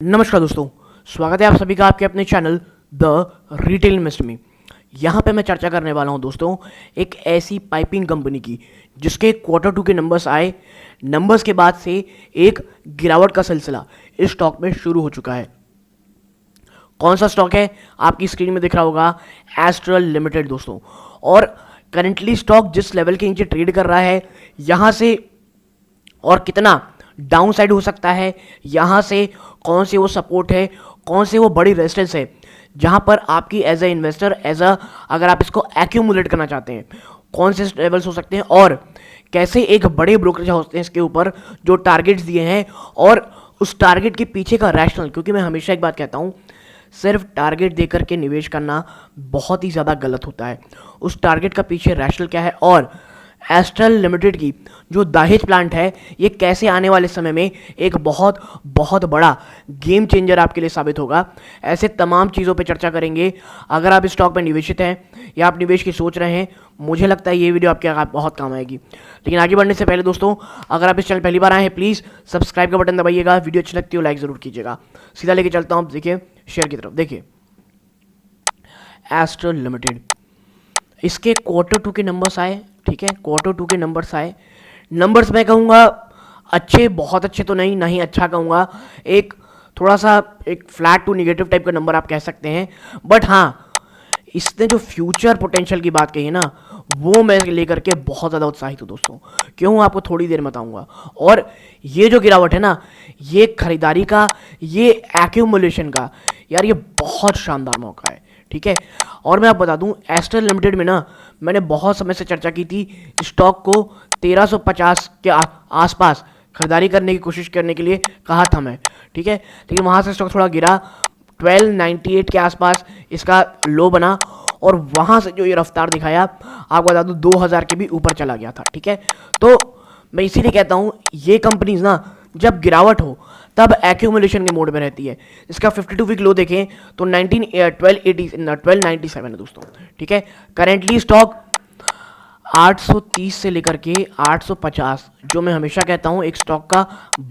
नमस्कार दोस्तों, स्वागत है आप सभी का आपके अपने चैनल द रिटेल इन्वेस्टर में। यहाँ पे मैं चर्चा करने वाला हूँ दोस्तों एक ऐसी पाइपिंग कंपनी की जिसके Q2 के नंबर्स आए। नंबर्स के बाद से एक गिरावट का सिलसिला इस स्टॉक में शुरू हो चुका है। कौन सा स्टॉक है? आपकी स्क्रीन में दिख रहा होगा, एस्ट्रल लिमिटेड दोस्तों। और करंटली स्टॉक जिस लेवल के नीचे ट्रेड कर रहा है, यहाँ से और कितना डाउन साइड हो सकता है, यहाँ से कौन से वो सपोर्ट है, कौन से वो बड़ी रेजिस्टेंस है जहाँ पर आपकी एज अ इन्वेस्टर अगर आप इसको एक्यूमुलेट करना चाहते हैं, कौन से लेवल्स हो सकते हैं और कैसे एक बड़े ब्रोकरेज होते हैं इसके ऊपर जो टारगेट्स दिए हैं और उस टारगेट के पीछे का रैशनल। क्योंकि मैं हमेशा एक बात कहता हूँ, सिर्फ टारगेट देकर के निवेश करना बहुत ही ज़्यादा गलत होता है। उस टारगेट का पीछे रैशनल क्या है और एस्ट्रल लिमिटेड की जो दाहिज प्लांट है ये कैसे आने वाले समय में एक बहुत बहुत बड़ा गेम चेंजर आपके लिए साबित होगा। ऐसे तमाम चीज़ों पे चर्चा करेंगे। अगर आप इस स्टॉक में निवेशित हैं या आप निवेश की सोच रहे हैं, मुझे लगता है ये वीडियो आपके बहुत काम आएगी। लेकिन आगे बढ़ने से पहले दोस्तों, अगर आप इस चैनल पहली बार आए हैं, प्लीज़ सब्सक्राइब का बटन दबाइएगा। वीडियो अच्छी लगती हो लाइक ज़रूर कीजिएगा। सीधा लेके चलता हूँ, देखिए शेयर की तरफ। देखिए एस्ट्रल लिमिटेड, इसके Q2 के नंबर्स आए, ठीक है, Q2 के नंबर्स आए। नंबर्स मैं कहूँगा अच्छे, बहुत अच्छे तो नहीं, ना ही अच्छा कहूँगा, एक थोड़ा सा एक फ्लैट टू निगेटिव टाइप का नंबर आप कह सकते हैं। बट हाँ, इसने जो फ्यूचर पोटेंशियल की बात कही है ना, वो मैं लेकर के बहुत ज़्यादा उत्साहित हूँ दोस्तों। क्यों, आपको थोड़ी देर में बताऊँगा। और ये जो गिरावट है ना, ये खरीदारी का, ये एक्यूमुलेशन का, यार ये बहुत शानदार मौका है, ठीक है। और मैं आपको बता दूं, एस्ट्रल लिमिटेड में ना मैंने बहुत समय से चर्चा की थी, स्टॉक को 1350 के आसपास खरीदारी करने की कोशिश करने के लिए कहा था मैं, ठीक है। लेकिन वहाँ से स्टॉक थोड़ा गिरा, 1298 के आसपास इसका लो बना और वहाँ से जो ये रफ्तार दिखाया, आपको बता दूं 2000 के भी ऊपर चला गया था, ठीक है। तो मैं इसीलिए कहता हूँ ये कंपनीज ना जब गिरावट हो तब एक्यूमुलेशन के मोड में रहती है। इसका 52 वीक लो देखें तो 1297 है दोस्तों, ठीक है। करेंटली स्टॉक 830 से लेकर के 850, जो मैं हमेशा कहता हूँ एक स्टॉक का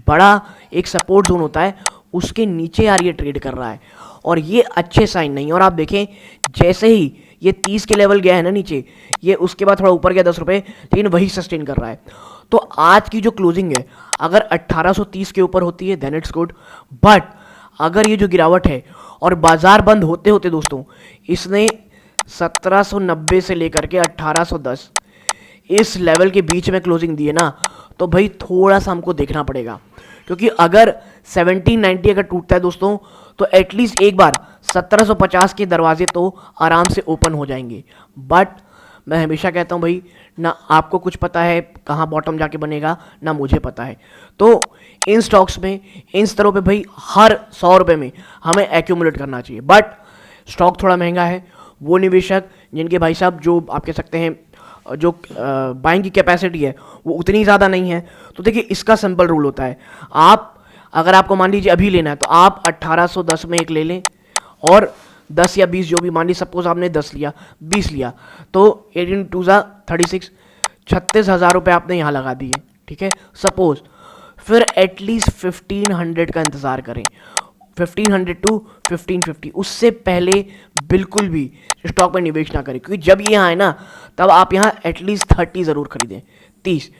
बड़ा एक सपोर्ट जोन होता है, उसके नीचे यार ये ट्रेड कर रहा है और ये अच्छे साइन नहीं। और आप देखें जैसे ही ये 30 के लेवल गया है ना नीचे, ये उसके बाद थोड़ा ऊपर गया 10 रुपये, लेकिन वही सस्टेन कर रहा है। तो आज की जो क्लोजिंग है अगर 1830 के ऊपर होती है देन इट्स गुड। बट अगर ये जो गिरावट है और बाजार बंद होते होते दोस्तों इसने 1790 से लेकर के 1810 इस लेवल के बीच में क्लोजिंग दी है ना, तो भाई थोड़ा सा हमको देखना पड़ेगा। क्योंकि अगर 1790 अगर टूटता है दोस्तों तो एटलीस्ट एक बार 1750 के दरवाजे तो आराम से ओपन हो जाएंगे। बट मैं हमेशा कहता हूँ भाई, ना आपको कुछ पता है कहाँ बॉटम जाके बनेगा, ना मुझे पता है। तो इन स्टॉक्स में इन स्तरों पे भाई हर 100 रुपये में हमें एक्यूमुलेट करना चाहिए। बट स्टॉक थोड़ा महंगा है। वो निवेशक जिनके भाई साहब जो आप कह सकते हैं जो बाइंग की कैपेसिटी है वो उतनी ज़्यादा नहीं है, तो देखिए इसका सिंपल रूल होता है, आप अगर आपको मान लीजिए अभी लेना है तो आप 1810 में एक ले लें और 10 या 20 जो भी, मान ली सपोज आपने 10 लिया 20 लिया तो 18 2 36, 36,000 रुपये आपने यहाँ लगा दिए, ठीक है सपोज। फिर एटलीस्ट 1500 का इंतज़ार करें, 1500 टू 1550, उससे पहले बिल्कुल भी स्टॉक में निवेश ना करें। क्योंकि जब ये यहाँ है ना तब आप यहाँ एटलीस्ट 30 ज़रूर खरीदें, 30।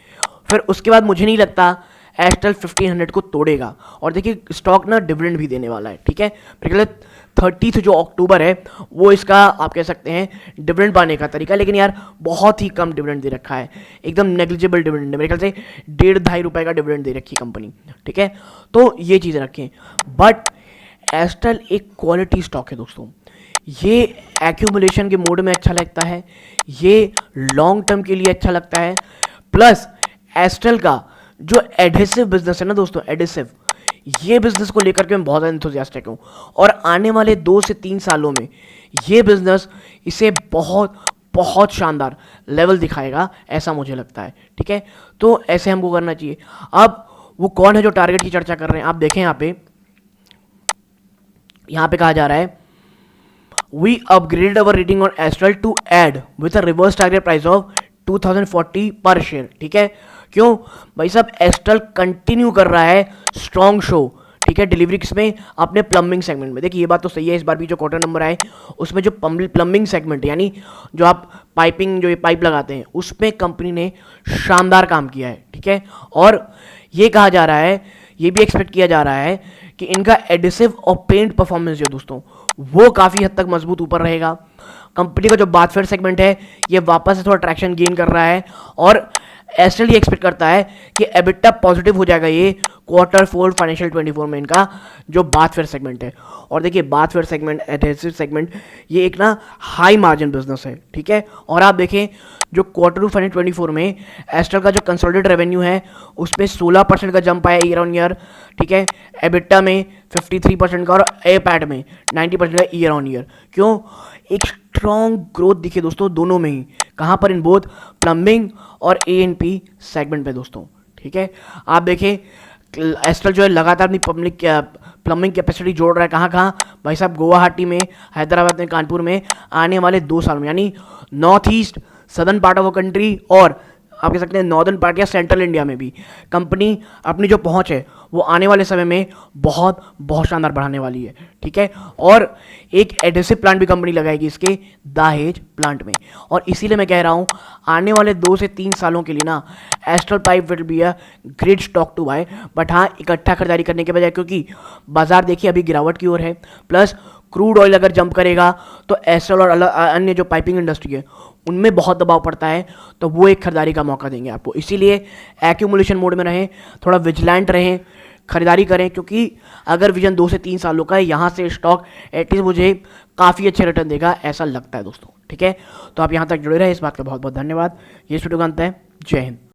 फिर उसके बाद मुझे नहीं लगता एस्ट्रल 1500 को तोड़ेगा। और देखिए स्टॉक ना डिविडेंड भी देने वाला है, ठीक है। मेरे ख्याल 30 जो अक्टूबर है वो इसका आप कह सकते हैं डिविडेंड पाने का तरीका, लेकिन यार बहुत ही कम डिविडेंड दे रखा है, एकदम नेग्लिजिबल डिविडेंड है। मेरे ख्याल से 1.5-2 रुपये का डिविडेंड दे रखी कंपनी, ठीक है। तो ये चीज़ें रखें। बट एस्ट्रल एक क्वालिटी स्टॉक है दोस्तों, ये एक्यूमुलेशन के मोड में अच्छा लगता है, ये लॉन्ग टर्म के लिए अच्छा लगता है। प्लस एस्ट्रल का जो एडहेसिव बिजनेस है ना दोस्तों, एडहेसिव, ये बिजनेस को लेकर के मैं बहुत ज़्यादा एंथुसियास्टिक हूँ और आने वाले 2 से 3 सालों में ये बिजनेस इसे बहुत बहुत शानदार लेवल दिखाएगा, ऐसा मुझे लगता है, ठीक है। तो ऐसे हमको करना चाहिए। अब वो कौन है जो टारगेट की चर्चा कर रहे हैं, आप देखें यहाँ पे कहा जा रहा है, we upgraded our rating on Astral to add with a reverse target price of 2040 पर शेयर, ठीक है। क्यों भाई साहब, एस्ट्रल कंटिन्यू कर रहा है स्ट्रॉन्ग शो, ठीक है, डिलीवरी किसमें, अपने प्लम्बिंग सेगमेंट में। देखिए ये बात तो सही है, इस बार भी जो क्वार्टर नंबर आए उसमें जो प्लम्बिंग सेगमेंट यानी जो आप पाइपिंग, जो ये पाइप लगाते हैं, उसमें कंपनी ने शानदार काम किया है। ठीक है, और ये कहा जा रहा है, ये भी एक्सपेक्ट किया जा रहा है कि इनका एडिसिव और पेंट परफॉर्मेंस जो दोस्तों वो काफ़ी हद तक मजबूत ऊपर रहेगा। कंपनी का जो बाथवेयर सेगमेंट है ये वापस से थोड़ा ट्रैक्शन गेन कर रहा है, और एस्ट्रल ये एक्सपेक्ट करता है कि एबिटा पॉजिटिव हो जाएगा ये Q4 फाइनेंशियल 24 में इनका जो बाथवेयर सेगमेंट है। और देखिए बाथवेयर सेगमेंट, एडहेसिव सेगमेंट, ये एक ना हाई मार्जिन बिजनेस है। ठीक है, और आप देखें जो Q2 फाइनेंशियल 24 में एस्ट्रल का जो कंसोलिडेटेड रेवेन्यू है उसमें 16% का जंप आया ईयर ऑन ईयर। ठीक है, एबिटा में 53% का, और एपैट में 90% का ईयर ऑन ईयर। क्यों, एक स्ट्रॉन्ग ग्रोथ दिखे दोस्तों दोनों में ही। कहाँ पर, इन बोथ प्लम्बिंग और A&P सेगमेंट पे दोस्तों। ठीक है, आप देखें एस्ट्रल जो है लगातार अपनी प्लम्बिंग कैपेसिटी जोड़ रहा है। कहाँ कहाँ भाई साहब, गुवाहाटी में, हैदराबाद में, कानपुर में आने वाले 2 साल में, यानी north east southern part of country और आप कह सकते हैं नॉर्दर्न पार्ट या सेंट्रल इंडिया में भी कंपनी अपनी जो पहुंच है वो आने वाले समय में बहुत बहुत शानदार बढ़ाने वाली है। ठीक है, और एक एडहेसिव प्लांट भी कंपनी लगाएगी इसके दाहेज प्लांट में। और इसीलिए मैं कह रहा हूँ आने वाले 2 से 3 सालों के लिए ना Astral pipe will be a great stock to buy. But हाँ, इकट्ठा खरीदारी करने के बजाय, क्योंकि बाजार देखिए अभी गिरावट की ओर है, प्लस क्रूड ऑयल अगर जंप करेगा तो एस्ट्रल और अन्य जो पाइपिंग इंडस्ट्री है उनमें बहुत दबाव पड़ता है, तो वो एक खरीदारी का मौका देंगे आपको। इसीलिए एक्यूमुलेशन मोड में रहें, थोड़ा विजिलेंट रहें, खरीदारी करें, क्योंकि अगर विजन 2 से 3 सालों का है, यहाँ से स्टॉक एटलीस्ट मुझे काफ़ी अच्छे रिटर्न देगा ऐसा लगता है दोस्तों। ठीक है, तो आप यहाँ तक जुड़े रहे, इस बात का बहुत बहुत धन्यवाद। ये वीडियो का अंत है। जय हिंद।